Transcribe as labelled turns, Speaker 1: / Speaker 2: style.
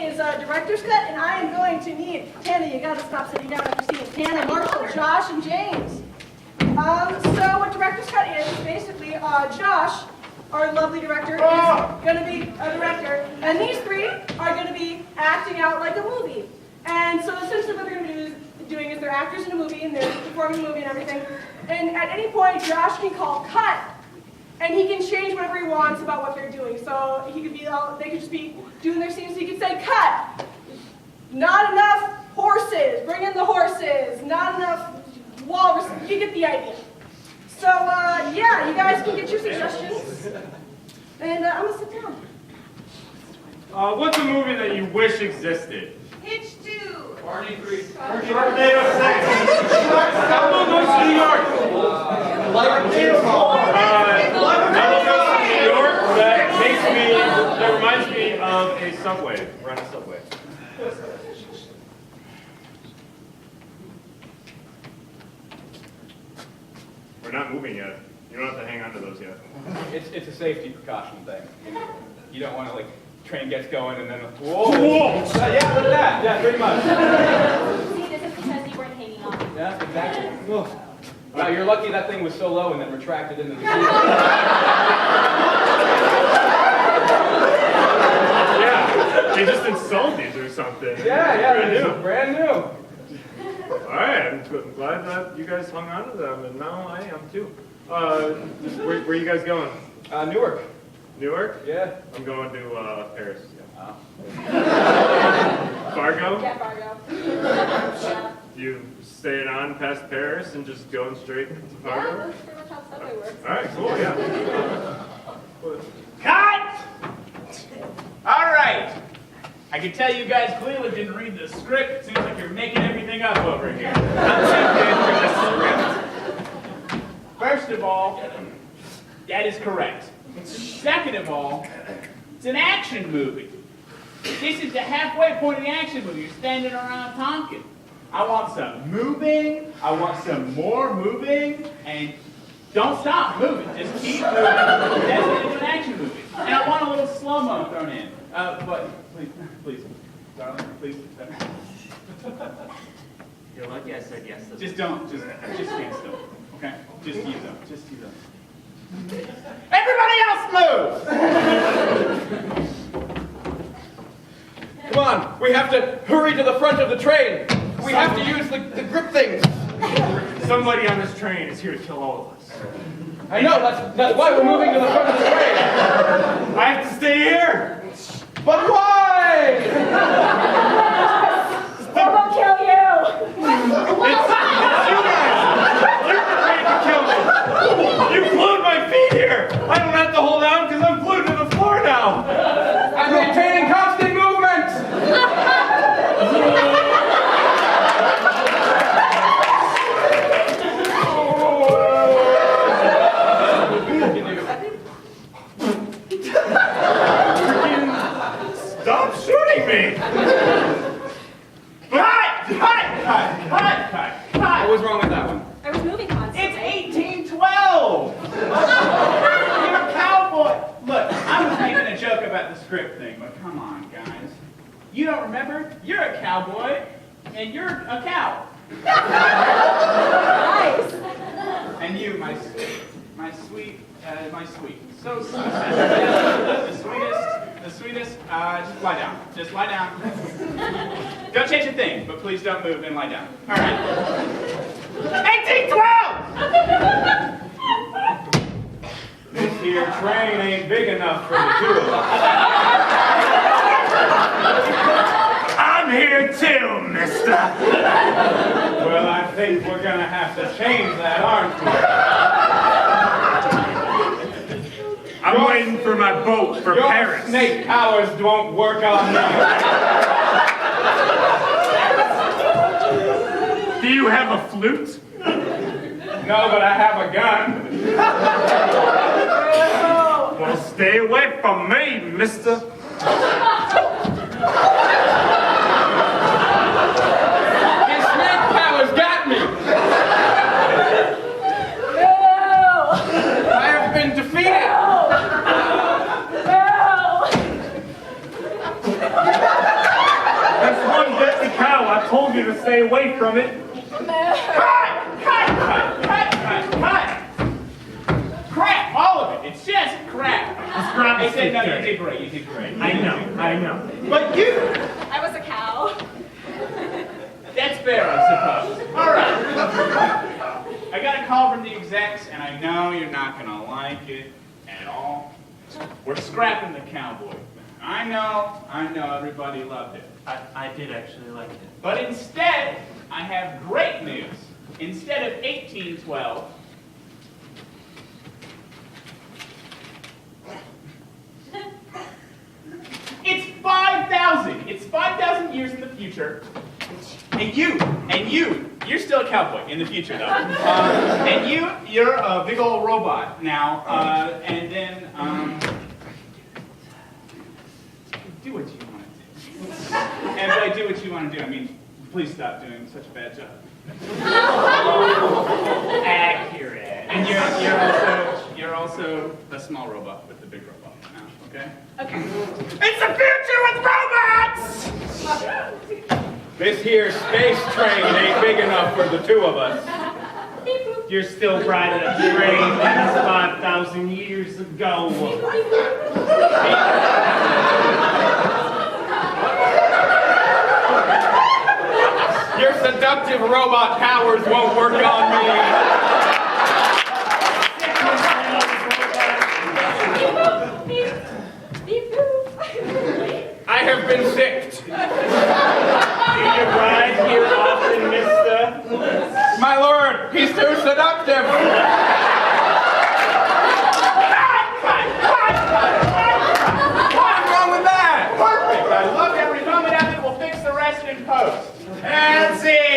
Speaker 1: is Director's Cut, and I am going to need, Tana, you gotta stop sitting down after seeing Tana, Marshall, Josh, and James. So what Director's Cut is basically Josh, our lovely director, is going to be a director, and these three are going to be acting out like a movie. And so essentially what they're going to be doing is they're actors in a movie, and they're performing a movie and everything. And at any point, Josh can call cut, and he can change whatever he wants about what they're doing. So he could be, they could just be doing their scenes, so he could say, cut! Not enough horses, bring in the horses. Not enough walrus, you get the idea. So, yeah, you guys can get your suggestions. And I'm gonna sit down.
Speaker 2: What's a movie that you wish existed?
Speaker 3: Hitch 2.
Speaker 4: Barney 3.
Speaker 2: Tornado 6. Elmo goes to New York.
Speaker 4: Elmo goes to New York.
Speaker 2: That reminds me of a subway. We're on a subway. We're not moving yet. You don't have to hang on to those yet.
Speaker 4: It's a safety precaution thing. You don't want to, like, train gets going and then, whoa! Yeah, look at that. Yeah, pretty much.
Speaker 3: See, this is because you weren't hanging on.
Speaker 4: Yeah, exactly. Wow, you're lucky that thing was so low and then retracted into the seat.
Speaker 2: Yeah, they just installed these or something.
Speaker 4: Yeah, brand new.
Speaker 2: All right, I'm glad that you guys hung on to them, and now I am too. Where you guys going?
Speaker 4: Newark.
Speaker 2: Newark?
Speaker 4: Yeah.
Speaker 2: I'm going to Paris.
Speaker 4: Oh.
Speaker 2: Fargo?
Speaker 3: Yeah, Fargo. Yeah.
Speaker 2: You staying on past Paris and just going straight to Fargo?
Speaker 3: Yeah, that's pretty much how the subway works.
Speaker 2: All right, cool, yeah.
Speaker 5: Cut! All right. I can tell you guys clearly didn't read the script. It seems like you're making everything up over here. I'm too good for the script. First of all, that is correct. Second of all, it's an action movie. This is the halfway point of the action movie. You're standing around talking. I want some moving. I want some more moving. And don't stop moving. Just keep moving. That's what it's an action movie. And I want a little slow-mo thrown in. But please, darling, please.
Speaker 6: You're lucky I said yes.
Speaker 5: Just stand still. Okay? Just you though. Everybody else move!
Speaker 4: Come on, we have to hurry to the front of the train. We have to use the grip things.
Speaker 2: Somebody on this train is here to kill all of us.
Speaker 4: I know, that's why we're moving to the front of the train.
Speaker 2: I have to stay here!
Speaker 4: But why?
Speaker 3: They won't kill you!
Speaker 2: It's you guys! You're trying to kill me! You glued my feet here! I don't have to hold on because I'm glued to the floor now!
Speaker 4: I'm maintaining constant movement.
Speaker 2: Stop shooting me!
Speaker 5: Cut!
Speaker 4: What was wrong with that one?
Speaker 3: I was moving constantly.
Speaker 5: It's 1812! You're a cowboy! Look, I was making a joke about the script thing, but come on, guys. You don't remember? You're a cowboy, and you're a cow.
Speaker 3: Nice.
Speaker 5: And you, my sweet, so sweet. The sweetest, just lie down. Just lie down. Don't change a thing, but please don't move and lie down. All right. 1812!
Speaker 2: This here train ain't big enough for the two of us. I'm here too, mister. Well, I think we're gonna have to change that, aren't we? I'm waiting for my boat for
Speaker 4: Your
Speaker 2: Paris.
Speaker 4: snake powers won't work on me.
Speaker 2: Do you have a flute?
Speaker 4: No, but I have a gun.
Speaker 2: Well, stay away from me, mister.
Speaker 4: His snake powers got me. I have been defeated.
Speaker 3: No!
Speaker 2: stay away from it.
Speaker 5: Cut! Crap, all of it. It's just crap.
Speaker 2: Describe
Speaker 5: I
Speaker 2: the
Speaker 5: said, no, you
Speaker 2: picture.
Speaker 5: did great, you did great.
Speaker 2: I know.
Speaker 5: But you,
Speaker 3: I was a cow.
Speaker 5: that's fair, I suppose. All right. I got a call from the execs, and I know you're not going to like it at all. We're scrapping the cowboy. I know, everybody loved it.
Speaker 6: I did actually like it.
Speaker 5: But instead, I have great news. Instead of 1812, it's 5,000. It's 5,000 years in the future. And you're still a cowboy in the future, though. And you're a big old robot now. And then, do what you want to do. And by do what you want to do, I mean, please stop doing such a bad job.
Speaker 6: Accurate.
Speaker 5: And you're also a small robot with the big robot now, okay?
Speaker 3: Okay.
Speaker 5: It's the future with robots!
Speaker 2: This here space train ain't big enough for the two of us.
Speaker 6: You're still riding a train that's 5,000 years ago.
Speaker 2: Your seductive robot powers won't work on me. I have been sicked.
Speaker 6: Do you ride here often, mister?
Speaker 2: My lord, he's too seductive. What's wrong with that?
Speaker 5: Perfect! I love every moment of it. We'll fix the rest in post.
Speaker 6: And see.